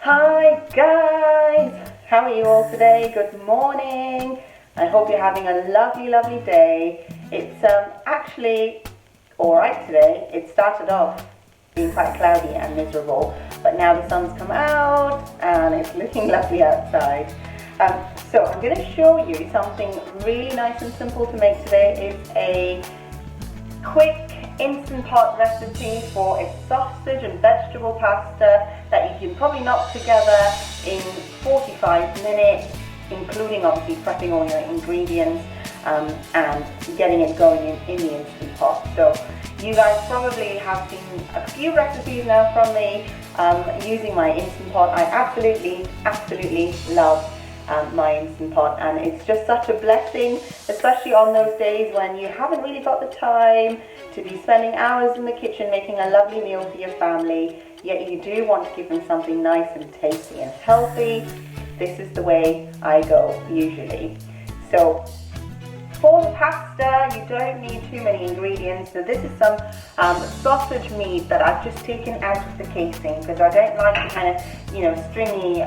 Hi guys, how are you all today? Good morning. I hope you're having a lovely day. It's actually alright today. It started off being quite cloudy and miserable, but now the sun's come out and it's looking lovely outside. So I'm going to show you something really nice and simple to make today. It's a quick instant pot recipe for a sausage and vegetable pasta that you can probably knock together in 45 minutes, including obviously prepping all your ingredients and getting it going in the instant pot. So you guys probably have seen a few recipes now from me using my instant pot. I absolutely love my instant pot, and it's just such a blessing, especially on those days when you haven't really got the time to be spending hours in the kitchen making a lovely meal for your family, yet you do want to give them something nice and tasty and healthy. This is the way I go usually. So for the pasta, you don't need too many ingredients. So this is some sausage meat that I've just taken out of the casing because I don't like the kind of, stringy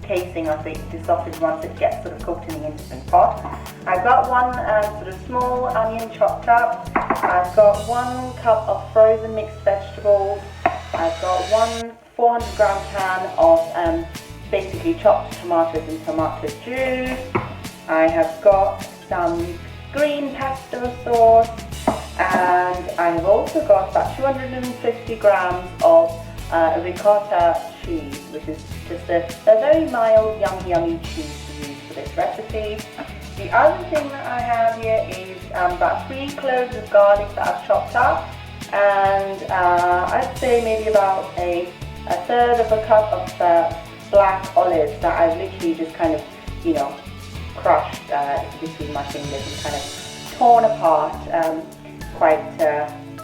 casing of the sausage once it gets sort of cooked in the instant pot. I've got one sort of small onion chopped up. I've got 1 cup of frozen mixed vegetables. I've got 1 400-gram can of basically chopped tomatoes and tomato juice. I have got some green pesto sauce, and I have also got about 250 grams of ricotta cheese, which is just a very mild, yummy cheese to use for this recipe. The other thing that I have here is about 3 cloves of garlic that I've chopped up, and I'd say maybe about a third of a cup of black olives that I've literally just kind of, crushed between my fingers and kind of torn apart quite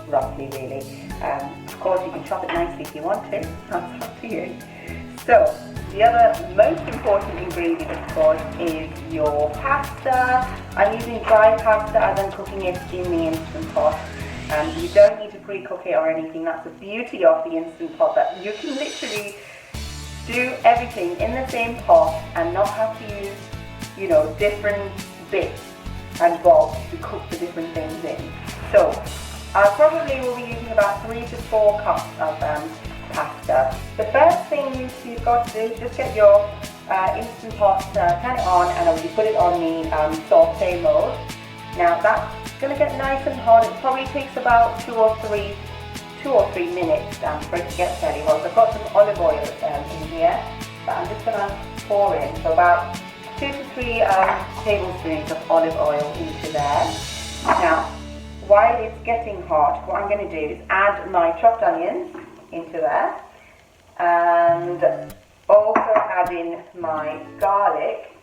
roughly really. Of course you can chop it nicely if you want to, that's up to you. So the other most important ingredient of course is your pasta. I'm using dry pasta as I'm cooking it in the Instant Pot. You don't need to pre-cook it or anything. That's the beauty of the Instant Pot, that you can literally do everything in the same pot and not have to use different bits and bobs to cook the different things in. So I probably will be using about 3 to 4 cups of pasta. The first thing you've got to do is just get your Instant Pot, turn it on, and obviously put it on the saute mode. Now that's going to get nice and hot. It probably takes about 2 or 3 minutes for it to get fairly hot. So I've got some olive oil in here that I'm just going to pour in. So about 2 to 3 tablespoons of olive oil into there. Now, while it's getting hot, what I'm going to do is add my chopped onions into there, and also add in my garlic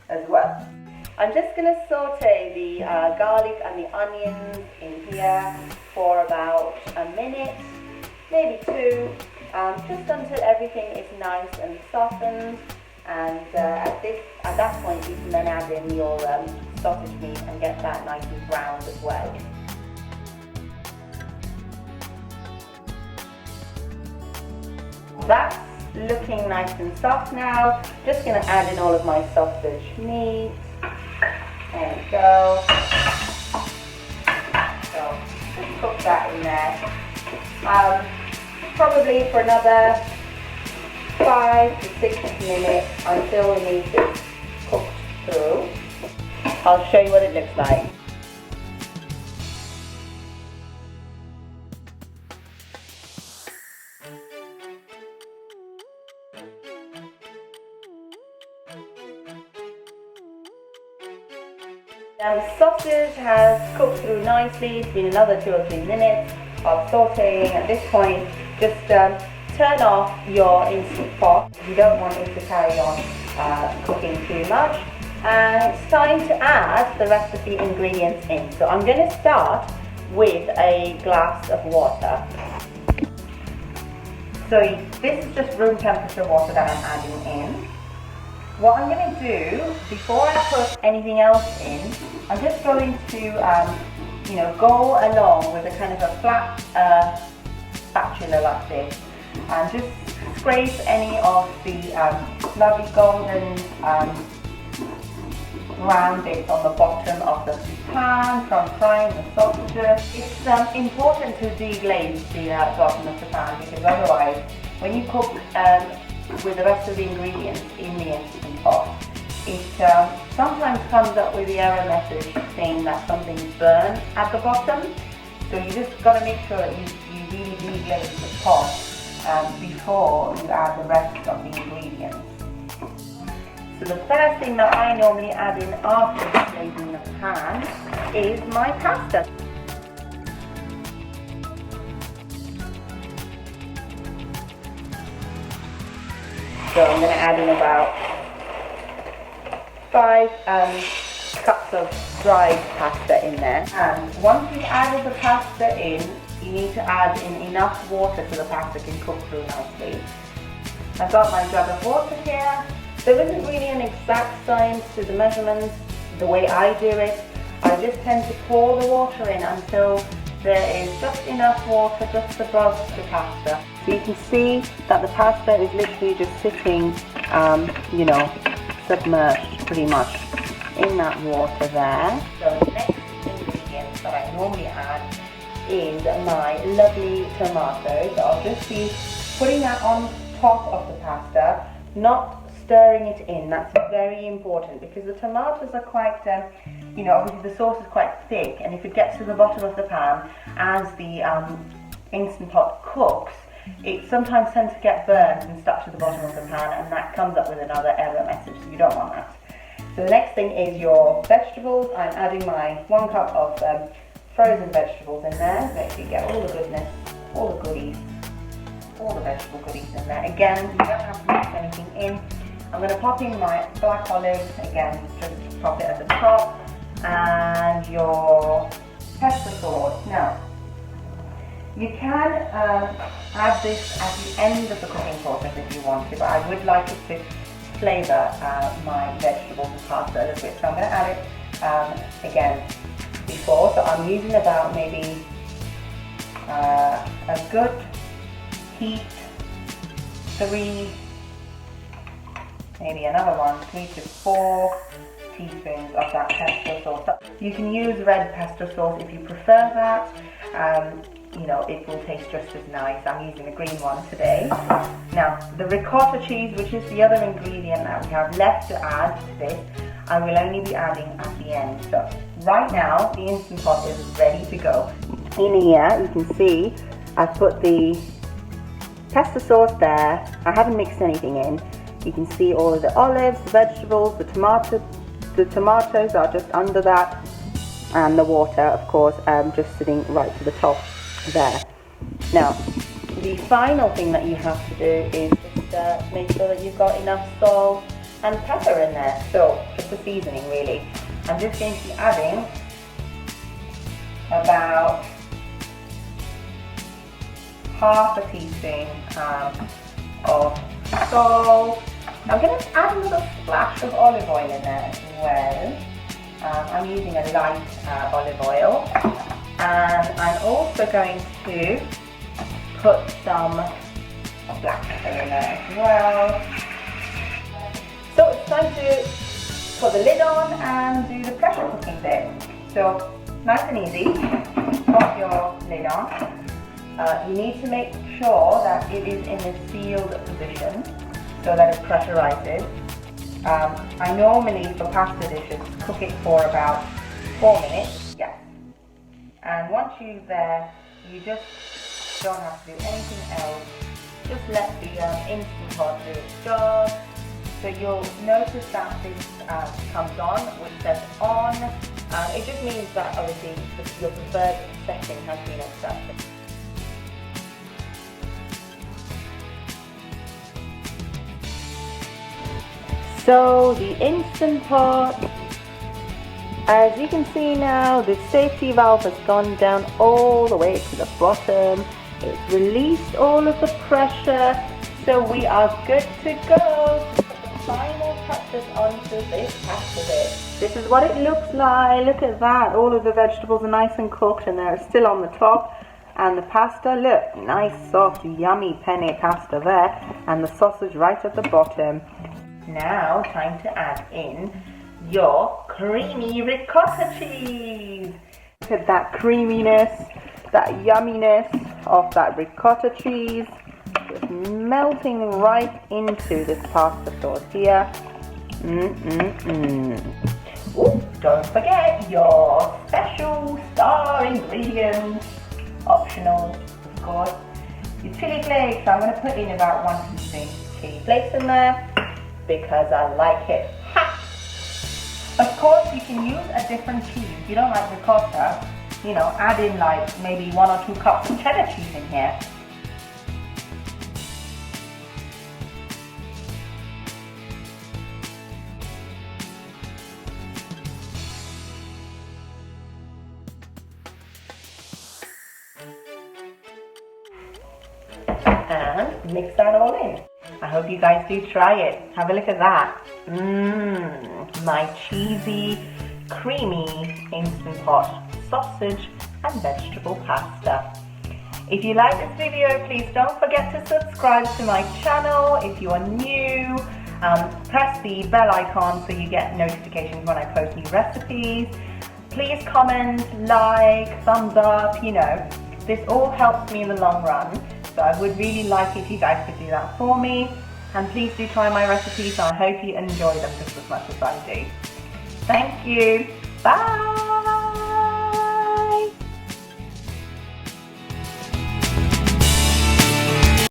as well. I'm just going to saute the garlic and the onions in here for about a minute, maybe 2, just until everything is nice and softened. And at that point you can then add in your sausage meat and get that nice and browned as well. That's looking nice and soft now. Just going to add in all of my sausage meat. There we go. So just cook that in there. Probably for another 5 to 6 minutes until the meat is cooked through. I'll show you what it looks like. Now the sausage has cooked through nicely. It's been another 2 or 3 minutes of sauteing. At this point, just turn off your Instant Pot. You don't want it to carry on cooking too much. And it's time to add the rest of the ingredients in. So I'm going to start with a glass of water. So this is just room temperature water that I'm adding in. What I'm going to do, before I put anything else in, I'm just going to, go along with a kind of a flat spatula like this and just scrape any of the lovely golden brown bits on the bottom of the pan from frying the sausages. It's important to deglaze the bottom of the pan, because otherwise when you cook with the rest of the ingredients in the Instant Pot, it sometimes comes up with the error message saying that something's burned at the bottom. So you just got to make sure that you really deglaze the pot before you add the rest of the ingredients. So the first thing that I normally add in after deglazing the pan is my pasta. So I'm going to add in about 5 cups of dried pasta in there. And once you've added the pasta in, you need to add in enough water so the pasta can cook through nicely. I've got my jug of water here. There isn't really an exact science to the measurements. The way I do it, I just tend to pour the water in until there is just enough water just above the pasta. So you can see that the pasta is literally just sitting, submerged pretty much in that water there. So the next ingredient that I normally add is my lovely tomatoes. I'll just be putting that on top of the pasta, not stirring it in. That's very important, because the tomatoes are quite, obviously the sauce is quite thick, and if it gets to the bottom of the pan as the Instant Pot cooks, it sometimes tends to get burnt and stuck to the bottom of the pan, and that comes up with another error message, so you don't want that. So the next thing is your vegetables. I'm adding my 1 cup of frozen vegetables in there, so that you get all the goodness, all the goodies, all the vegetable goodies in there. Again, you don't have to mix anything in. I'm going to pop in my black olives, again, just pop it at the top, and your pesto sauce. Now, you can add this at the end of the cooking process if you want to, but I would like it to flavour my vegetables and pasta a little bit. So I'm going to add it again before. So I'm using about maybe a good heaped 3, maybe another 3 to 4 teaspoons of that pesto sauce. You can use red pesto sauce if you prefer that. It will taste just as nice. I'm using a green one today. Now, the ricotta cheese, which is the other ingredient that we have left to add to this, I will only be adding at the end. So right now, the Instant Pot is ready to go. In here, you can see I've put the pesto sauce there. I haven't mixed anything in. You can see all of the olives, the vegetables, the tomatoes are just under that, and the water, of course, just sitting right to the top there. Now, the final thing that you have to do is just make sure that you've got enough salt and pepper in there. So, just the seasoning really. I'm just going to be adding about half a teaspoon of salt. I'm going to add a little splash of olive oil in there as well. I'm using a light olive oil, and I'm also going to put some black pepper in there as well. So it's time to put the lid on and do the pressure cooking bit. So nice and easy, pop your lid on. You need to make sure that it is in a sealed position so that it pressurizes. I normally, for pasta dishes, cook it for about 4 minutes. Yes. And once you're there, you just don't have to do anything else. Just let the Instant Pot do its job. So you'll notice that this comes on, which says on. It just means that obviously your preferred setting has been accepted. So the Instant Pot, as you can see now, the safety valve has gone down all the way to the bottom. It's released all of the pressure, so we are good to go to put the final touches onto this pasta dish. This is what it looks like. Look at that, all of the vegetables are nice and cooked and they're still on the top. And the pasta, look, nice soft yummy penne pasta there, and the sausage right at the bottom. Now time to add in your creamy ricotta cheese. Look at that creaminess, that yumminess of that ricotta cheese, just melting right into this pasta sauce here. Ooh, don't forget your special star ingredient, optional of course, your chili flakes. I'm going to put in about 1 teaspoon chili flakes in there because I like it hot. Of course you can use a different cheese. If you don't like ricotta, you know, add in like maybe 1 or 2 cups of cheddar cheese in here. And mix that all in. I hope you guys do try it. Have a look at that. My cheesy, creamy Instant Pot sausage and vegetable pasta. If you like this video, please don't forget to subscribe to my channel. If you are new, press the bell icon so you get notifications when I post new recipes. Please comment, like, thumbs up, you know. This all helps me in the long run. So I would really like if you guys could do that for me. And please do try my recipes. I hope you enjoy them just as much as I do. Thank you. Bye.